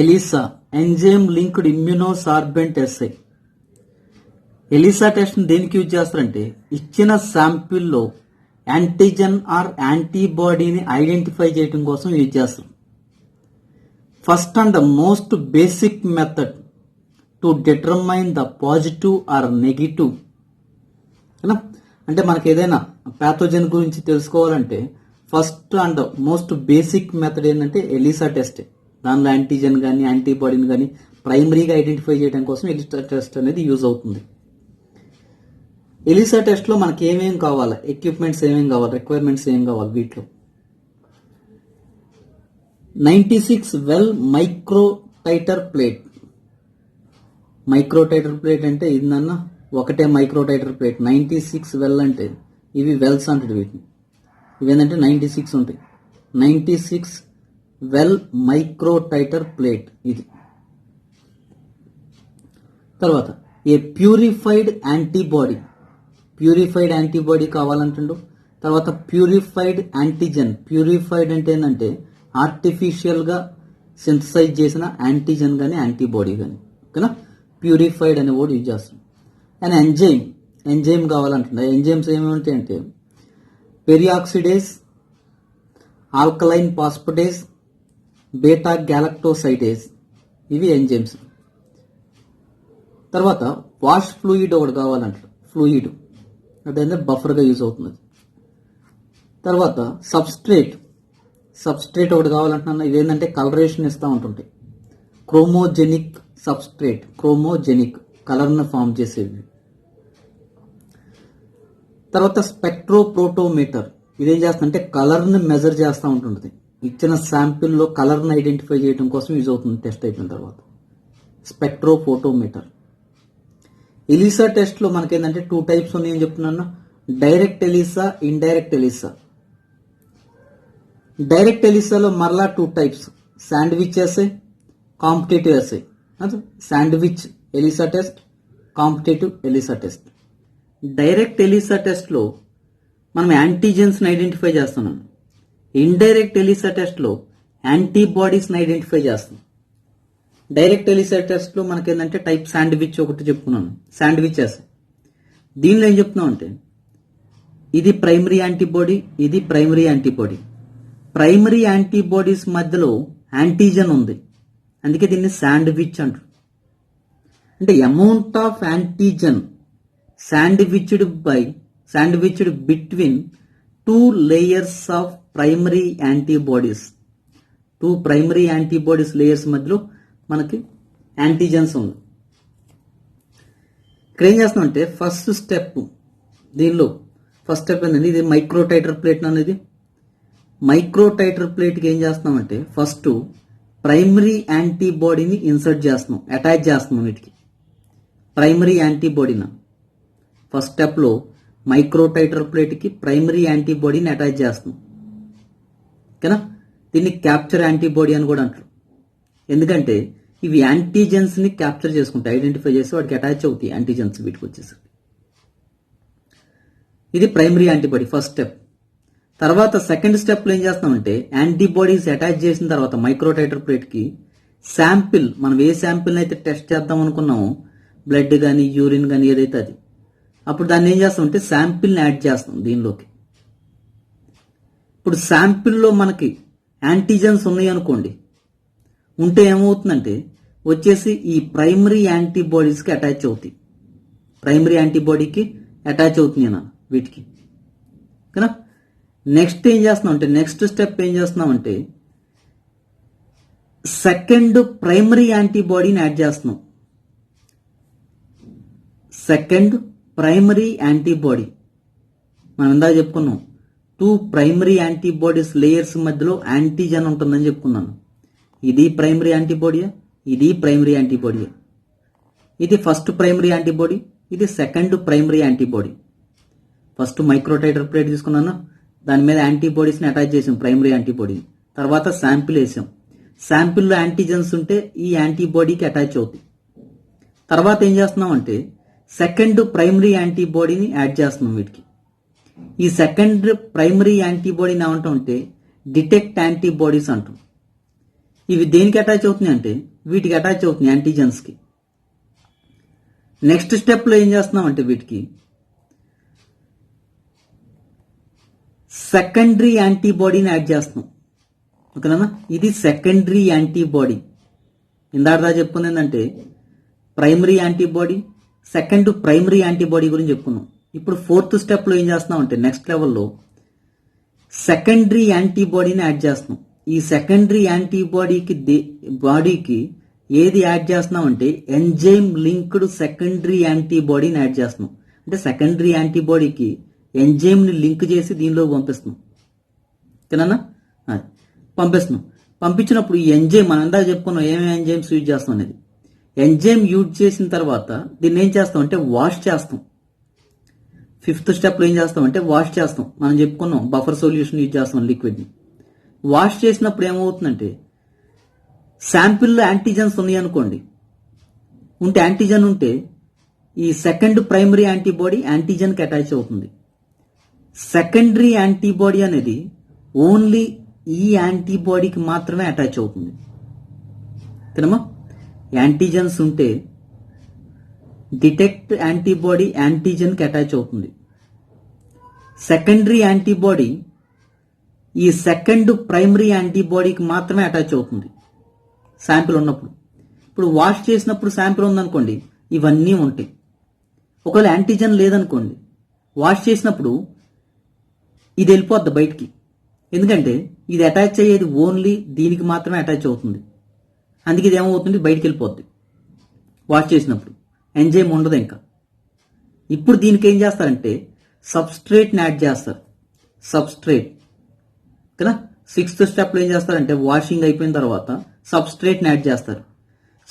ELISA enzyme linked immunosorbent assay. ELISA test దేనికి use చేస్తారంటే ఇచ్చిన శాంపిల్లో యాంటీజెన్ ఆర్ యాంటీబాడీని ఐడెంటిఫై చేయడం కోసం యూజ్ చేస్తారు. First and the most basic method to determine the positive or negative. అంటే మనకి ఏదైనా ప్యాథోజన్ గురించి తెలుసుకోవాలంటే first and most basic method ఏంటంటే ఎలిసా టెస్ట్. దానిలో యాంటీజెన్ కానీ యాంటీబాడీని కానీ ప్రైమరీగా ఐడెంటిఫై చేయడం కోసం ఎలిసా టెస్ట్ అనేది యూజ్ అవుతుంది. ఎలిసా టెస్ట్లో మనకి ఏమేమి కావాలి, ఎక్విప్మెంట్స్ ఏమేమి కావాలి, రిక్వైర్మెంట్స్ ఏం కావాలి, వీటిలో 96 well micro tighter plate. Micro tighter plate అంటే ఇదన్న ఒకటే మైక్రో టైటర్ ప్లేట్. 96 వెల్ అంటే ఇవి వెల్స్ అంటాడు వీటిని. ఇవేంటంటే 96 ఉంటాయి. 96 వెల్ మైక్రో టైటర్ ప్లేట్ ఇది. తర్వాత a purified antibody. Purified antibody కావాలంటుండు. తర్వాత ప్యూరిఫైడ్ యాంటీజెన్. ప్యూరిఫైడ్ అంటే ఏంటంటే ఆర్టిఫిషియల్గా సింథసైజ్ చేసిన యాంటీజెన్ కానీ యాంటీబాడీ కానీ, ఓకేనా. ప్యూరిఫైడ్ అనే వర్డ్ యూజ్ చేస్తాం. అండ్ ఎంజైమ్ కావాలంటుండ. ఎంజైమ్స్ ఏమేమి ఉంటాయంటే peroxidase, alkaline phosphatase, beta galactosidase, ఇవి ఎంజైమ్స్. తర్వాత వాష్ ఫ్లూయిడ్ ఒకటి కావాలంటారు. ఫ్లూయిడ్ అదైతే బఫర్గా యూజ్ అవుతుంది. తర్వాత సబ్స్ట్రేట్ ఒకటి కావాలంటున్నా. ఇవేంటంటే కలరేషన్ ఇస్తూ ఉంటుంటాయి. క్రోమోజెనిక్ సబ్స్ట్రేట్, క్రోమోజెనిక్ కలర్ను ఫామ్ చేసేవి. తర్వాత స్పెక్ట్రోప్రోటోమీటర్. ఇదేం చేస్తుందంటే కలర్ని మెజర్ చేస్తూ ఉంటుంది. ఇచ్చిన శాంపిల్లో కలర్ని ఐడెంటిఫై చేయడం కోసం యూజ్ అవుతుంది టెస్ట్ అయిపోయిన తర్వాత. స్పెక్ట్రోఫోటోమీటర్. ఎలిసా టెస్ట్లో మనకేంటంటే 2 టైప్స్ ఉన్నాయని చెప్తున్నాను. Direct ELISA, indirect ELISA. Direct ఎలిసాలో మరలా 2 types, sandwich assay, competitive assay. Sandwich ELISA test, competitive ELISA test. Direct ELISA టెస్ట్లో మనం యాంటీజెన్స్ని ఐడెంటిఫై చేస్తున్నాం. ఇండైరెక్ట్ ఎలిసా టెస్ట్లో యాంటీబాడీస్ని ఐడెంటిఫై చేస్తాం. డైరెక్ట్ ఎలిసా టెస్ట్లో మనకేంటంటే టైప్ శాండ్విచ్ ఒకటి చెప్పుకున్నాను, శాండ్విచ్ ఎస్ఐ. దీనిలో ఏం చెప్తున్నాం అంటే ఇది ప్రైమరీ యాంటీబాడీ, ఇది ప్రైమరీ యాంటీబాడీ. ప్రైమరీ యాంటీబాడీస్ మధ్యలో యాంటీజెన్ ఉంది, అందుకే దీన్ని శాండ్విచ్ అంటారు. అంటే amount of antigen sandwiched between 2 layers of primary antibodies. 2 primary antibodies layers మధ్యలో మనకి యాంటీజెన్స్ ఉంది. ఇక్కడ ఏం చేస్తామంటే ఫస్ట్ స్టెప్ ఏంటంటే ఇది మైక్రో టైటర్ ప్లేట్ అనేది. మైక్రో టైటర్ ప్లేట్కి ఏం చేస్తున్నామంటే ఫస్ట్ ప్రైమరీ యాంటీబాడీని ఇన్సర్ట్ చేస్తున్నాం, అటాచ్ చేస్తున్నాం వీటికి. ప్రైమరీ యాంటీబాడీని ఫస్ట్ స్టెప్లో మైక్రో టైటర్ ప్లేట్కి ప్రైమరీ యాంటీబాడీని అటాచ్ చేస్తున్నాం, ఓకేనా. దీన్ని క్యాప్చర్ యాంటీబాడీ అని కూడా అంటారు. ఎందుకంటే ఇవి యాంటీజెన్స్ని క్యాప్చర్ చేసుకుంటాయి, ఐడెంటిఫై చేసి వాటికి అటాచ్ అవుతాయి యాంటీజెన్స్ వీటికి వచ్చేసరికి. ఇది ప్రైమరీ యాంటీబాడీ ఫస్ట్ స్టెప్. తర్వాత సెకండ్ స్టెప్లో ఏం చేస్తామంటే యాంటీబాడీస్ అటాచ్ చేసిన తర్వాత మైక్రో టైటర్ ప్లేట్కి శాంపిల్, మనం ఏ శాంపిల్ని అయితే టెస్ట్ చేద్దాం అనుకున్నామో, బ్లడ్ కానీ యూరిన్ కానీ ఏదైతే అది, అప్పుడు దాన్ని ఏం చేస్తామంటే శాంపిల్ని యాడ్ చేస్తాం దీనిలోకి. ఇప్పుడు శాంపిల్లో మనకి యాంటీజెన్స్ ఉన్నాయి అనుకోండి, ఉంటే ఏమవుతుందంటే వచ్చేసి ఈ ప్రైమరీ యాంటీబాడీస్కి అటాచ్ అవుతాయి. ప్రైమరీ యాంటీబాడీకి అటాచ్ అవుతుంది నా వీటికి, ఓకేనా. నెక్స్ట్ ఏం చేస్తున్నామంటే నెక్స్ట్ స్టెప్ ఏం చేస్తున్నామంటే సెకండ్ ప్రైమరీ యాంటీబాడీని యాడ్ చేస్తున్నాం. సెకండ్ ప్రైమరీ యాంటీబాడీ మనం ఇందాక చెప్పుకున్నాం 2 ప్రైమరీ యాంటీబాడీస్ లేయర్స్ మధ్యలో యాంటీజెన్ ఉంటుందని చెప్పుకున్నాను. ఇది ప్రైమరీ యాంటీబాడీయా, ఇది ప్రైమరీ యాంటీబాడీయా. ఇది ఫస్ట్ ప్రైమరీ యాంటీబాడీ, ఇది second primary antibody. First micro tighter plate తీసుకున్నాను, దాని మీద యాంటీబాడీస్ని అటాచ్ చేసాం ప్రైమరీ యాంటీబాడీ. తర్వాత శాంపిల్ వేసాం, శాంపిల్లో యాంటీజెన్స్ ఉంటే ఈ యాంటీబాడీకి అటాచ్ అవుతాయి. తర్వాత ఏం చేస్తున్నాం అంటే సెకండ్ ప్రైమరీ యాంటీబాడీని యాడ్ చేస్తున్నాం వీటికి. ఈ సెకండ్ ప్రైమరీ యాంటీబాడీని ఏమంటాం అంటే డిటెక్ట్ యాంటీబాడీస్ అంటాం. ఇవి దేనికి అటాచ్ అవుతున్నాయి అంటే వీటికి అటాచ్ అవుతున్నాయి, యాంటీజెన్స్కి. నెక్స్ట్ స్టెప్లో ఏం చేస్తున్నాం అంటే వీటికి సెకండరీ యాంటీబాడీని యాడ్ చేస్తున్నాం. ఓకేనా, ఇది సెకండరీ యాంటీబాడీ. ఇందాక చెప్పుకుంది ఏంటంటే primary antibody, second primary antibody గురించి చెప్పుకున్నాం. ఇప్పుడు ఫోర్త్ స్టెప్లో ఏం చేస్తున్నాం అంటే నెక్స్ట్ లెవెల్లో సెకండరీ యాంటీబాడీని యాడ్ చేస్తున్నాం. ఈ సెకండరీ యాంటీబాడీకి బాడీకి ఏది యాడ్ చేస్తున్నాం అంటే ఎంజైమ్ లింక్డ్ సెకండరీ యాంటీబాడీని యాడ్ చేస్తున్నాం. అంటే సెకండరీ యాంటీబాడీకి ఎంజైమ్ని లింక్ చేసి దీనిలో పంపిస్తున్నాం. ఓకేనా, పంపిస్తున్నాం. పంపించినప్పుడు ఈ ఎంజైమ్ మనం ఇందాక చెప్పుకున్నాం ఏమేమి ఎంజైమ్స్ యూజ్ చేస్తాం అనేది. ఎంజైమ్ యూజ్ చేసిన తర్వాత దీన్ని ఏం చేస్తాం అంటే వాష్ చేస్తాం. ఫిఫ్త్ స్టెప్లో ఏం చేస్తాం అంటే వాష్ చేస్తాం. మనం చెప్పుకున్నాం బఫర్ సొల్యూషన్ యూజ్ చేస్తాం లిక్విడ్ని. వాష్ చేసినప్పుడు ఏమవుతుందంటే శాంపిల్లో యాంటీజెన్స్ ఉన్నాయి అనుకోండి, ఉంటే యాంటీజెన్ ఉంటే ఈ సెకండ్ ప్రైమరీ యాంటీబాడీ యాంటీజెన్కి అటాచ్ అవుతుంది. సెకండరీ యాంటీబాడీ అనేది ఓన్లీ ఈ యాంటీబాడీకి మాత్రమే అటాచ్ అవుతుంది. ఓకేనమ్మా, యాంటీజెన్స్ ఉంటే డిటెక్ట్ యాంటీబాడీ యాంటీజెన్కి అటాచ్ అవుతుంది. సెకండరీ యాంటీబాడీ ఈ సెకండ్ ప్రైమరీ యాంటీబాడీకి మాత్రమే అటాచ్ అవుతుంది శాంపిల్ ఉన్నప్పుడు. ఇప్పుడు వాష్ చేసినప్పుడు శాంపిల్ ఉందనుకోండి ఇవన్నీ ఉంటాయి. ఒకవేళ యాంటీజెన్ లేదనుకోండి వాష్ చేసినప్పుడు ఇది వెళ్ళిపోద్ది బయటికి. ఎందుకంటే ఇది అటాచ్ అయ్యేది ఓన్లీ దీనికి మాత్రమే అటాచ్ అవుతుంది. అందుకే ఇది ఏమవుతుంది బయటికి వెళ్ళిపోద్ది వాష్ చేసినప్పుడు, ఎంజైమ్ ఉండదు ఇంకా. ఇప్పుడు దీనికి ఏం చేస్తారంటే సబ్స్ట్రేట్ని యాడ్ చేస్తారు. సబ్స్ట్రేట్ కదా, సిక్స్త్ స్టెప్లో ఏం చేస్తారంటే వాషింగ్ అయిపోయిన తర్వాత సబ్స్ట్రేట్ని యాడ్ చేస్తారు.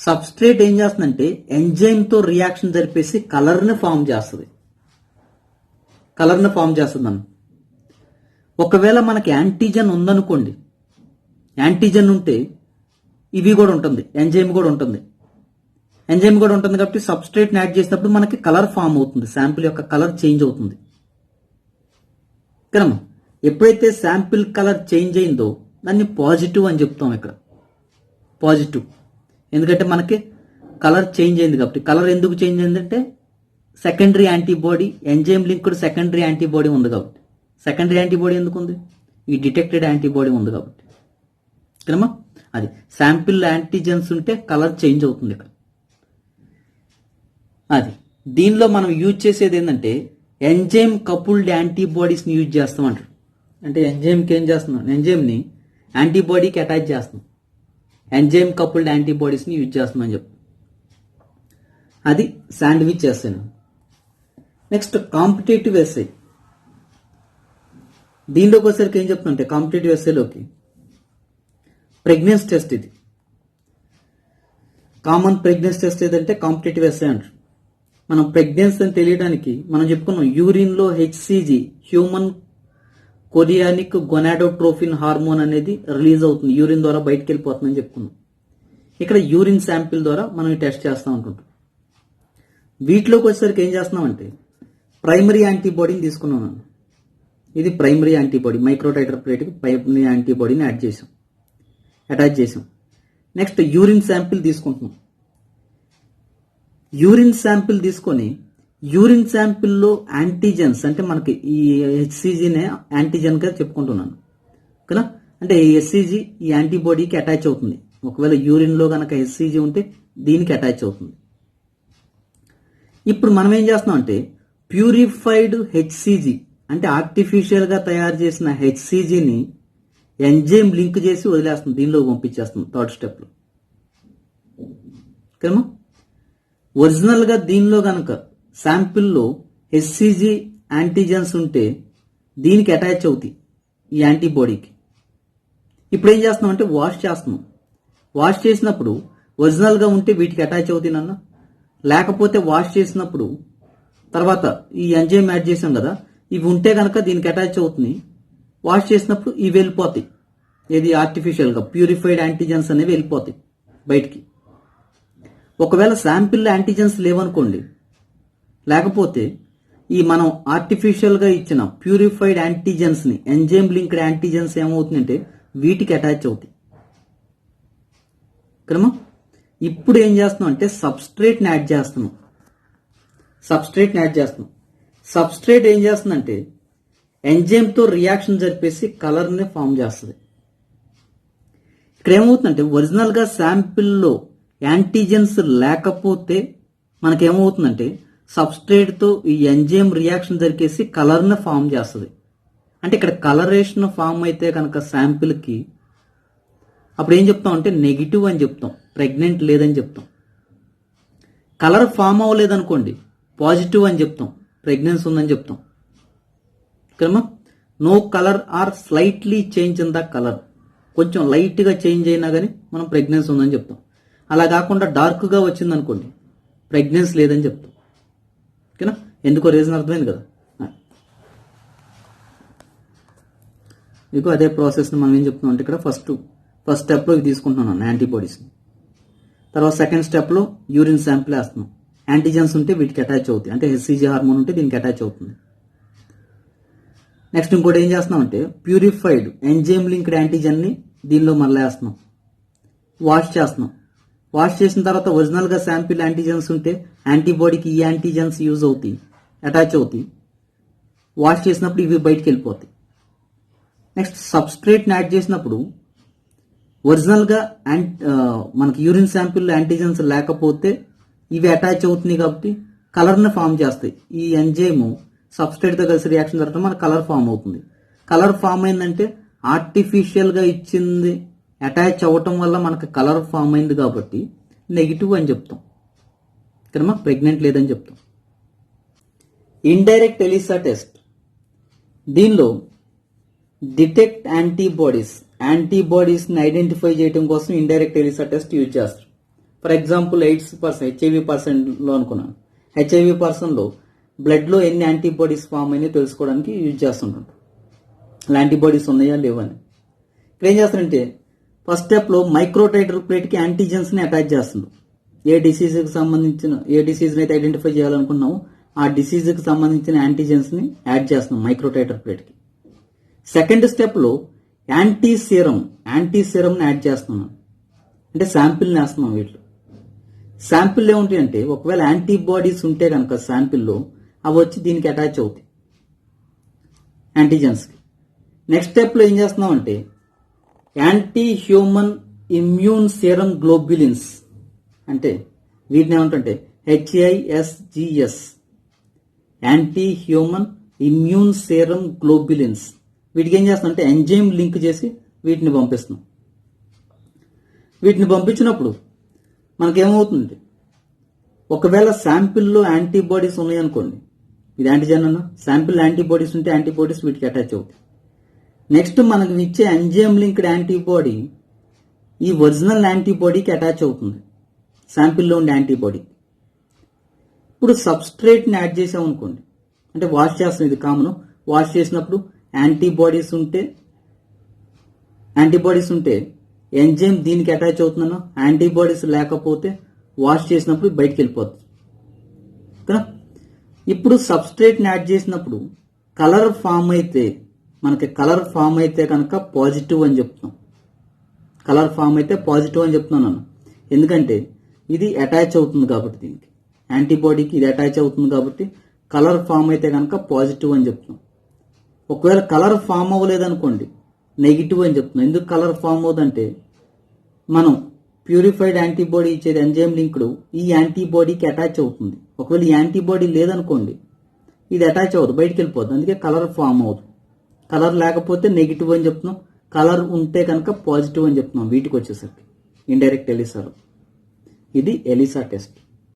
సబ్స్ట్రేట్ ఏం చేస్తుందంటే ఎంజైమ్తో రియాక్షన్ జరిపేసి కలర్ని ఫామ్ చేస్తుంది. మనం ఒకవేళ మనకి యాంటీజెన్ ఉందనుకోండి, యాంటీజెన్ ఉంటే ఇవి కూడా ఉంటుంది, ఎంజైమ్ కూడా ఉంటుంది. ఎంజైమ్ కూడా ఉంటుంది కాబట్టి సబ్స్ట్రేట్ని యాడ్ చేసినప్పుడు మనకి కలర్ ఫామ్ అవుతుంది, శాంపిల్ యొక్క కలర్ చేంజ్ అవుతుంది. కదమ్మా, ఎప్పుడైతే శాంపిల్ కలర్ చేంజ్ అయిందో దాన్ని పాజిటివ్ అని చెప్తాం. ఇక్కడ పాజిటివ్ ఎందుకంటే మనకి కలర్ చేంజ్ అయింది కాబట్టి. కలర్ ఎందుకు చేంజ్ అయిందంటే secondary antibody, enzyme linked secondary antibody ఉంది కాబట్టి. సెకండరీ యాంటీబాడీ ఎందుకు ఉంది? ఈ డిటెక్టెడ్ యాంటీబాడీ ఉంది కాబట్టి. కదమ్మా, అది శాంపిల్ యాంటీజెన్స్ ఉంటే కలర్ చేంజ్ అవుతుంది ఇక్కడ. అది దీనిలో మనం యూజ్ చేసేది ఏంటంటే ఎంజైమ్ కపుల్డ్ యాంటీబాడీస్ని యూజ్ చేస్తామంటారు. అంటే ఎంజైమ్కి ఏం చేస్తున్నాం, ఎంజైమ్ని యాంటీబాడీకి అటాచ్ చేస్తున్నాం. ఎంజైమ్ కపుల్డ్ యాంటీబాడీస్ని యూజ్ చేస్తున్నామని చెప్పి అది శాండ్విచ్ చేస్తాను. Next competitive SI. దీనిలోకి వచ్చేసరికి ఏం చెప్తుంటే కాంపిటేటివ్ ఎస్ఐలోకి ప్రెగ్నెన్సీ టెస్ట్. ఇది కామన్ ప్రెగ్నెన్సీ టెస్ట్ ఏదంటే కాంపిటేటివ్ ఎస్ఐ అంటారు. మనం ప్రెగ్నెన్సీ అని తెలియడానికి మనం చెప్పుకున్నాం యూరిన్లో హెచ్సిజి హ్యూమన్ కొరియానిక్ గొనాడోట్రోఫిన్ హార్మోన్ అనేది రిలీజ్ అవుతుంది, యూరిన్ ద్వారా బయటకు వెళ్ళిపోతుందని చెప్పుకున్నాం. ఇక్కడ యూరిన్ శాంపిల్ ద్వారా మనం టెస్ట్ చేస్తాం అనుకుంటాం. వీటిలోకి వచ్చేసరికి ఏం చేస్తున్నామంటే ప్రైమరీ యాంటీబాడీని తీసుకున్నాం. ఇది ప్రైమరీ యాంటీబాడీ, మైక్రోటైటర్ ప్లేట్కి ప్రైమరీ యాంటీబాడీని అటాచ్ చేసాం. నెక్స్ట్ యూరిన్ శాంపిల్ తీసుకుంటున్నాం. యూరిన్ శాంపిల్ తీసుకొని యూరిన్ శాంపిల్లో యాంటీజెన్స్ అంటే మనకి ఈ హెచ్సిజీనే యాంటీజెన్గా చెప్పుకుంటున్నాను కదా. అంటే ఈ హెచ్సిజీ ఈ యాంటీబాడీకి అటాచ్ అవుతుంది. ఒకవేళ యూరిన్లో కనుక హెచ్సిజీ ఉంటే దీనికి అటాచ్ అవుతుంది. ఇప్పుడు మనం ఏం చేస్తున్నాం అంటే ప్యూరిఫైడ్ హెచ్సిజీ అంటే ఆర్టిఫిషియల్గా తయారు చేసిన హెచ్సిజీని ఎంజైమ్ లింక్ చేసి వదిలేస్తుంది, దీనిలో పంపించేస్తుంది థర్డ్ స్టెప్లో. ఓకేమా, ఒరిజినల్గా దీనిలో కనుక శాంపిల్లో హెచ్సిజీ యాంటీజెన్స్ ఉంటే దీనికి అటాచ్ అవుతాయి ఈ యాంటీబాడీకి. ఇప్పుడు ఏం చేస్తున్నాం అంటే వాష్ చేస్తున్నాం. వాష్ చేసినప్పుడు ఒరిజినల్గా ఉంటే వీటికి అటాచ్ అవుతాయి నాన్న, లేకపోతే వాష్ చేసినప్పుడు తర్వాత ఈ ఎంజైమ్ యాడ్ చేసాం కదా, ఇవి ఉంటే కనుక దీనికి అటాచ్ అవుతుంది. వాష్ చేసినప్పుడు ఇవి వెళ్ళిపోతాయి, ఏది ఆర్టిఫిషియల్గా ప్యూరిఫైడ్ యాంటీజెన్స్ అనేవి వెళ్ళిపోతాయి బయటికి. ఒకవేళ శాంపిల్లో యాంటీజెన్స్ లేవనుకోండి, లేకపోతే ఈ మనం ఆర్టిఫిషియల్గా ఇచ్చిన ప్యూరిఫైడ్ యాంటీజెన్స్ని ఎంజైమ్ లింక్డ్ యాంటీజెన్స్ ఏమవుతుందంటే వీటికి అటాచ్ అవుతాయి. క్రమం. ఇప్పుడు ఏం చేస్తున్నాం అంటే సబ్స్ట్రేట్ని యాడ్ చేస్తున్నాం. సబ్స్ట్రేట్ ఏం చేస్తుందంటే ఎంజైమ్తో రియాక్షన్ జరిపేసి కలర్ని ఫామ్ చేస్తుంది. ఇక్కడ ఏమవుతుందంటే ఒరిజినల్గా శాంపిల్లో యాంటీజెన్స్ లేకపోతే మనకేమవుతుందంటే సబ్స్ట్రేట్తో ఈ ఎంజైమ్ రియాక్షన్ జరిపేసి కలర్ని ఫామ్ చేస్తుంది. అంటే ఇక్కడ కలరేషన్ ఫామ్ అయితే కనుక శాంపిల్కి అప్పుడు ఏం చెప్తాం అంటే నెగిటివ్ అని చెప్తాం, ప్రెగ్నెంట్ లేదని చెప్తాం. కలర్ ఫామ్ అవ్వలేదనుకోండి పాజిటివ్ అని చెప్తాం, ప్రెగ్నెన్సీ ఉందని చెప్తాం. ఓకేమా. No colour or slightly change in the colour, కొంచెం లైట్గా చేంజ్ అయినా కానీ మనం ప్రెగ్నెన్సీ ఉందని చెప్తాం. అలా కాకుండా డార్క్గా వచ్చింది అనుకోండి ప్రెగ్నెన్సీ లేదని చెప్తాం. ఓకేనా, ఎందుకో రీజన్ అర్థమైంది కదా. మీకు అదే ప్రాసెస్ని మనం ఏం చెప్తున్నాం అంటే ఇక్కడ ఫస్ట్ స్టెప్లో ఇది తీసుకుంటున్నాను యాంటీబాడీస్ని. తర్వాత సెకండ్ స్టెప్లో యూరిన్ శాంపిల్ వేస్తున్నాం. యాంటీజెన్స్ ఉంటే వీటికి అటాచ్ అవుతాయి, అంటే హెచ్సిజీ హార్మోన్ ఉంటే దీనికి అటాచ్ అవుతుంది. నెక్స్ట్ ఇంకోటి ఏం చేస్తున్నాం అంటే ప్యూరిఫైడ్ ఎంజైమ్ లింక్డ్ యాంటీజెన్ని దీనిలో మళ్ళీ వేస్తున్నాం, వాష్ చేస్తున్నాం. వాష్ చేసిన తర్వాత ఒరిజినల్గా శాంపిల్ యాంటీజెన్స్ ఉంటే యాంటీబాడీకి ఈ యాంటీజెన్స్ యూజ్ అవుతాయి, అటాచ్ అవుతాయి. వాష్ చేసినప్పుడు ఇవి బయటికి వెళ్ళిపోతాయి. నెక్స్ట్ సబ్స్ట్రేట్ని యాడ్ చేసినప్పుడు ఒరిజినల్గా మనకి యూరిన్ శాంపిల్ యాంటీజెన్స్ లేకపోతే ఇవి అటాచ్ అవుతున్నాయి కాబట్టి కలర్ని ఫామ్ చేస్తాయి. ఈ ఎంజైమ్ సబ్స్ట్రేట్తో కలిసి రియాక్షన్ జరగడం మనకు కలర్ ఫామ్ అవుతుంది. కలర్ ఫామ్ అయిందంటే ఆర్టిఫిషియల్గా ఇచ్చింది అటాచ్ అవ్వటం వల్ల మనకు కలర్ ఫామ్ అయింది కాబట్టి నెగిటివ్ అని చెప్తాం. ఇక్కడ మాకు ప్రెగ్నెంట్ లేదని చెప్తాం. ఇండైరెక్ట్ ఎలిసా టెస్ట్, దీనిలో డిటెక్ట్ యాంటీబాడీస్ని ఐడెంటిఫై చేయడం కోసం ఇండైరెక్ట్ ఎలిసా టెస్ట్ యూజ్ చేస్తారు. ఫర్ ఎగ్జాంపుల్ హెచ్ఐవి పర్సన్లో అనుకున్నాను. హెచ్ఐవి పర్సన్లో బ్లడ్లో ఎన్ని యాంటీబాడీస్ ఫామ్ అయినాయో తెలుసుకోవడానికి యూజ్ చేస్తుంటాం. అలా యాంటీబాడీస్ ఉన్నాయా లేవని. ఇక్కడ ఏం చేస్తారంటే ఫస్ట్ స్టెప్లో మైక్రోటైటర్ ప్లేట్కి యాంటీజెన్స్ని అటాచ్ చేస్తుంది. ఏ డిసీజ్ని అయితే ఐడెంటిఫై చేయాలనుకున్నామో ఆ డిసీజ్కి సంబంధించిన యాంటీజెన్స్ని యాడ్ చేస్తున్నాం మైక్రోటైటర్ ప్లేట్కి. సెకండ్ స్టెప్లో యాంటీ సీరంని యాడ్ చేస్తున్నాం, అంటే శాంపిల్ని వేస్తున్నాం. వీటిలో శాంపిల్ ఏముంటాయి అంటే ఒకవేళ యాంటీబాడీస్ ఉంటే కనుక శాంపిల్లో అవి వచ్చి దీనికి అటాచ్ అవుతాయి యాంటీజెన్స్కి. నెక్స్ట్ స్టెప్లో ఏం చేస్తున్నాం అంటే anti human immune serum globulins, అంటే వీటిని ఏమంటే HISGS, anti human immune serum globulins. వీటికి ఏం చేస్తాం అంటే ఎంజైమ్ లింక్ చేసి వీటిని పంపిస్తున్నాం. వీటిని పంపించినప్పుడు మనకేమవుతుంది, ఒకవేళ శాంపిల్లో యాంటీబాడీస్ ఉన్నాయనుకోండి, ఇది యాంటీజెన్ అన్న శాంపిల్ యాంటీబాడీస్ ఉంటే యాంటీబాడీస్ వీటికి అటాచ్ అవుతాయి. నెక్స్ట్ మనకు ఇచ్చే ఎంజైమ్ లింక్డ్ యాంటీబాడీ ఈ ఒరిజినల్ యాంటీబాడీకి అటాచ్ అవుతుంది, శాంపిల్లో ఉండే యాంటీబాడీ. ఇప్పుడు సబ్స్ట్రేట్ని యాడ్ చేసామనుకోండి, అంటే వాష్ చేస్తాం, ఇది కామన్. వాష్ చేసినప్పుడు యాంటీబాడీస్ ఉంటే ఎంజైమ్ దీనికి అటాచ్ అవుతుందన్నా, యాంటీబాడీస్ లేకపోతే వాష్ చేసినప్పుడు బయటికి వెళ్ళిపోతుంది కదా. ఇప్పుడు సబ్స్ట్రేట్ని యాడ్ చేసినప్పుడు కలర్ ఫామ్ అయితే కనుక పాజిటివ్ అని చెప్తున్నాం. కలర్ ఫామ్ అయితే పాజిటివ్ అని చెప్తున్నాను, ఎందుకంటే ఇది అటాచ్ అవుతుంది కాబట్టి, దీనికి యాంటీబాడీకి ఇది అటాచ్ అవుతుంది కాబట్టి కలర్ ఫామ్ అయితే కనుక పాజిటివ్ అని చెప్తున్నాం. ఒకవేళ కలర్ ఫామ్ అవ్వలేదనుకోండి నెగిటివ్ అని చెప్తున్నాం. ఎందుకు కలర్ ఫామ్ అవుతుందంటే మనం ప్యూరిఫైడ్ యాంటీబాడీ ఇచ్చేది ఎంజైమ్ లింక్డ్ ఈ యాంటీబాడీకి అటాచ్ అవుతుంది. ఒకవేళ ఈ యాంటీబాడీ లేదనుకోండి ఇది అటాచ్ అవ్వదు, బయటికి వెళ్ళిపోతుంది, అందుకే కలర్ ఫామ్ అవుతుంది. కలర్ లేకపోతే నెగిటివ్ అని చెప్తున్నాం, కలర్ ఉంటే కనుక పాజిటివ్ అని చెప్తున్నాం. వీటికి వచ్చేసరికి ఇండైరెక్ట్ ఎలిసాలో ఇది ఎలిసా టెస్ట్.